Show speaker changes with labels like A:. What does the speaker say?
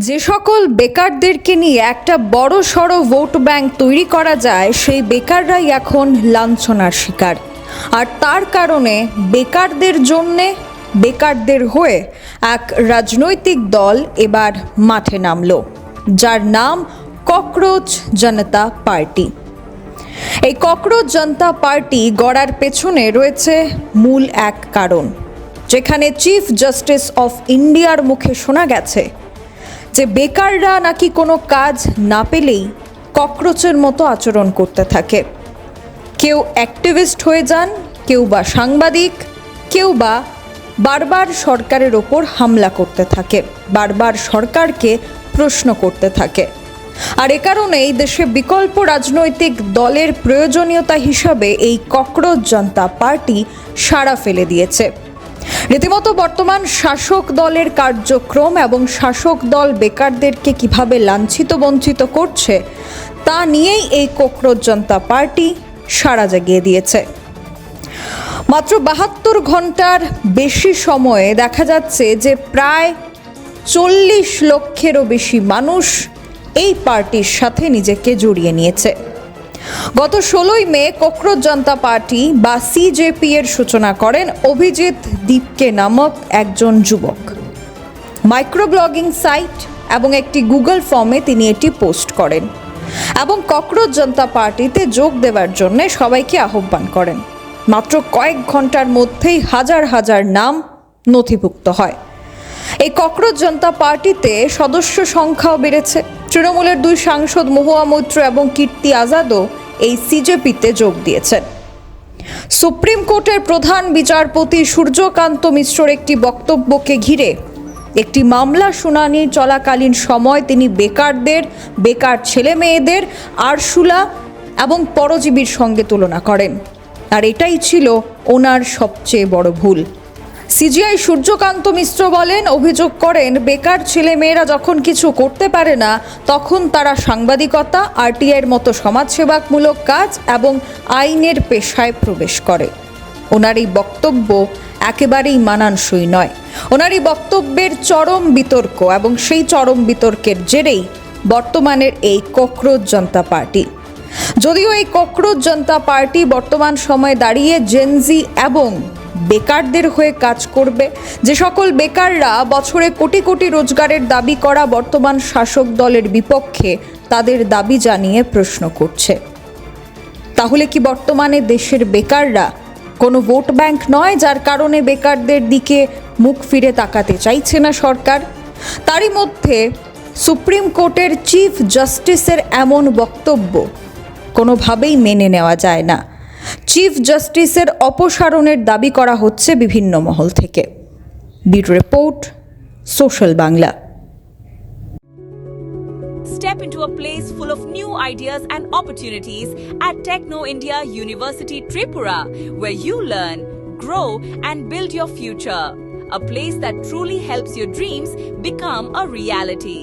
A: যে সকল বেকারদেরকে নিয়ে একটা বড় সড়ো ভোট ব্যাংক তৈরি করা যায় সেই বেকাররাই এখন লাঞ্ছনার শিকার। আর তার কারণে বেকারদের জন্যে বেকারদের হয়ে এক রাজনৈতিক দল এবার মাঠে নামলো, যার নাম ককরোচ জনতা পার্টি। এই ককরোচ জনতা পার্টি গড়ার পেছনে রয়েছে মূল এক কারণ, যেখানে চিফ জাস্টিস অফ ইন্ডিয়ার মুখে শোনা গেছে যে বেকাররা নাকি কোনো কাজ না পেলেই ককরোচের মতো আচরণ করতে থাকে। কেউ অ্যাক্টিভিস্ট হয়ে যান, কেউ বা সাংবাদিক, কেউ বা বারবার সরকারের ওপর হামলা করতে থাকে, বারবার সরকারকে প্রশ্ন করতে থাকে। আর এ কারণেই দেশে বিকল্প রাজনৈতিক দলের প্রয়োজনীয়তা হিসাবে এই ককরোচ জনতা পার্টি সাড়া ফেলে দিয়েছে। রীতিমতো বর্তমান শাসক দলের কার্যক্রম এবং শাসক দল বেকারদেরকে কিভাবে লাঞ্ছিত বঞ্চিত করছে তা নিয়েই এই ককরোচ জনতা পার্টি সাড়া জাগিয়ে দিয়েছে। মাত্র 72 ঘন্টার বেশি সময়ে দেখা যাচ্ছে যে প্রায় 40 লক্ষেরও বেশি মানুষ এই পার্টির সাথে নিজেকে জড়িয়ে নিয়েছে। গত 16ই মে ককরোচ জনতা পার্টি বা সিজেপি এর সূচনা করেন অভিজিৎ দীপকে নামক একজন যুবক। মাইক্রোব্লগিং সাইট এবং একটি গুগল ফর্মে তিনি এটি পোস্ট করেন এবং ককরোচ জনতা পার্টিতে যোগ দেওয়ার জন্য সবাইকে আহ্বান করেন। মাত্র কয়েক ঘন্টার মধ্যেই হাজার হাজার নাম নথিভুক্ত হয়। এই ককরোচ জনতা পার্টিতে সদস্য সংখ্যাও বেড়েছে। তৃণমূলের 2 সাংসদ মহুয়া মৈত্র এবং কীর্তি আজাদও এই সিজেপিতে যোগ দিয়েছেন। সুপ্রিম কোর্টের প্রধান বিচারপতি সূর্যকান্ত মিশ্রর একটি বক্তব্যকে ঘিরে একটি মামলা শুনানি চলাকালীন সময় তিনি বেকারদের, বেকার ছেলে মেয়েদের আরশুলা এবং পরজীবীর সঙ্গে তুলনা করেন। আর এটাই ছিল ওনার সবচেয়ে বড় ভুল। সিজিআই সূর্যকান্ত মিশ্র বলেন, অভিযোগ করেন বেকার ছেলে মেয়েরা যখন কিছু করতে পারে না তখন তারা সাংবাদিকতা, আরটিআইয়ের মতো সমাজসেবামূলক কাজ এবং আইনের পেশায় প্রবেশ করে। ওনার এই বক্তব্য একেবারেই মানানসই নয়। ওনার এই বক্তব্যের চরম বিতর্ক এবং সেই চরম বিতর্কের জেরেই বর্তমানের এই ককরোচ জনতা পার্টি। যদিও এই ককরোচ জনতা পার্টি বর্তমান সময়ে দাঁড়িয়ে জেনজি এবং বেকারদের হয়ে কাজ করবে, যে সকল বেকাররা বছরে কোটি কোটি রোজগারের দাবি করা বর্তমান শাসক দলের বিপক্ষে তাদের দাবি জানিয়ে প্রশ্ন করছে। তাহলে কি বর্তমানে দেশের বেকাররা কোনো ভোট ব্যাংক নয়, যার কারণে বেকারদের দিকে মুখ ফিরে তাকাতে চাইছে না সরকার? তারই মধ্যে সুপ্রিম কোর্টের চিফ জাস্টিসের এমন বক্তব্য কোনোভাবেই মেনে নেওয়া যায় না। চিফ জাস্টিসের অপসারণের দাবি করা হচ্ছে বিভিন্ন মহল থেকে। Bureau report, social Bangla.
B: Step into a place full of new ideas and opportunities at Techno India University Tripura, where you learn, grow and build your future. A place that truly helps your dreams become a reality.